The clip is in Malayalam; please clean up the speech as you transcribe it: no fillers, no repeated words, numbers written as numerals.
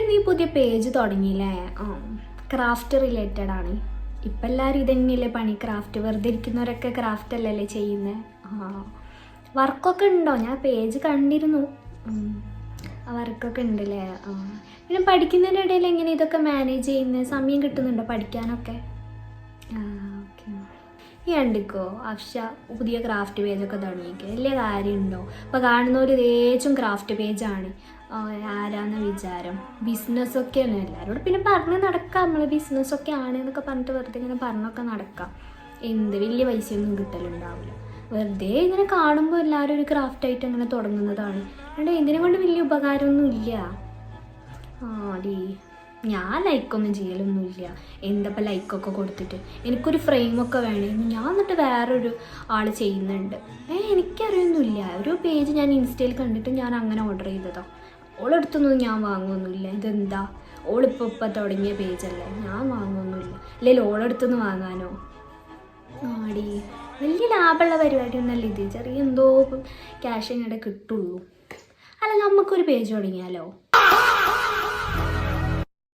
നീ പുതിയ പേജ് തുടങ്ങിയില്ലേ? ക്രാഫ്റ്റ് റിലേറ്റഡ് ആണ്. ഇപ്പം എല്ലാവരും ഇതന്നെയല്ലേ പണി, ക്രാഫ്റ്റ്. വെറുതെ ഇരിക്കുന്നവരൊക്കെ ക്രാഫ്റ്റ് അല്ലല്ലേ ചെയ്യുന്നത്. വർക്കൊക്കെ ഉണ്ടോ? ഞാൻ പേജ് കണ്ടിരുന്നു. വർക്കൊക്കെ ഉണ്ടല്ലേ. പിന്നെ പഠിക്കുന്നതിൻ്റെ ഇടയിൽ എങ്ങനെ ഇതൊക്കെ മാനേജ് ചെയ്യുന്നത്? സമയം കിട്ടുന്നുണ്ടോ പഠിക്കാനൊക്കെ? ഓക്കെ. ഈ കണ്ടിക്കോ അഫ്ഷ പുതിയ ക്രാഫ്റ്റ് പേജൊക്കെ തുടങ്ങിക്കുക. വലിയ കാര്യമുണ്ടോ? ഇപ്പോൾ കാണുന്നവർ ഇതേച്ചും ക്രാഫ്റ്റ് പേജാണ്. ആരാന്ന വിചാരം? ബിസിനസ്സൊക്കെയാണ് എല്ലാവരോടും പിന്നെ പറഞ്ഞ് നടക്കാം. നമ്മൾ ബിസിനസ്സൊക്കെ ആണ് എന്നൊക്കെ പറഞ്ഞിട്ട് വെറുതെ ഇങ്ങനെ പറഞ്ഞൊക്കെ നടക്കാം. എന്ത് വലിയ പൈസയൊന്നും കിട്ടലുണ്ടാവില്ല. വെറുതെ ഇങ്ങനെ കാണുമ്പോൾ എല്ലാവരും ഒരു ക്രാഫ്റ്റായിട്ട് അങ്ങനെ തുടങ്ങുന്നതാണ്. അതുകൊണ്ട് ഇതിനെ കൊണ്ട് വലിയ ഉപകാരമൊന്നും ഇല്ല. ഞാൻ ലൈക്കൊന്നും ചെയ്യലൊന്നുമില്ല. എന്തപ്പോൾ ലൈക്കൊക്കെ കൊടുത്തിട്ട് എനിക്കൊരു ഫ്രെയിമൊക്കെ വേണമെങ്കിൽ ഞാൻ എന്നിട്ട് വേറൊരു ആൾ ചെയ്യുന്നുണ്ട്. എനിക്കറിയൊന്നുമില്ല. ഒരു പേജ് ഞാൻ ഇൻസ്റ്റയിൽ കണ്ടിട്ട് ഞാൻ അങ്ങനെ ഓർഡർ ചെയ്തതോ. ഓളെടുത്തൊന്നും ഞാൻ വാങ്ങുമൊന്നുമില്ല. ഇതെന്താ ഓളിപ്പോൾ തുടങ്ങിയ പേജല്ലേ, ഞാൻ വാങ്ങുമൊന്നുമില്ല. അല്ലെങ്കിൽ ഓളെടുത്തുനിന്ന് വാങ്ങാനോ? വലിയ ലാഭമുള്ള പരിപാടിയൊന്നല്ല ഇത്. ചെറിയ എന്തോ ക്യാഷ് ഇങ്ങോട്ട് കിട്ടുള്ളൂ. അല്ല, നമുക്കൊരു പേജ് തുടങ്ങിയാലോ?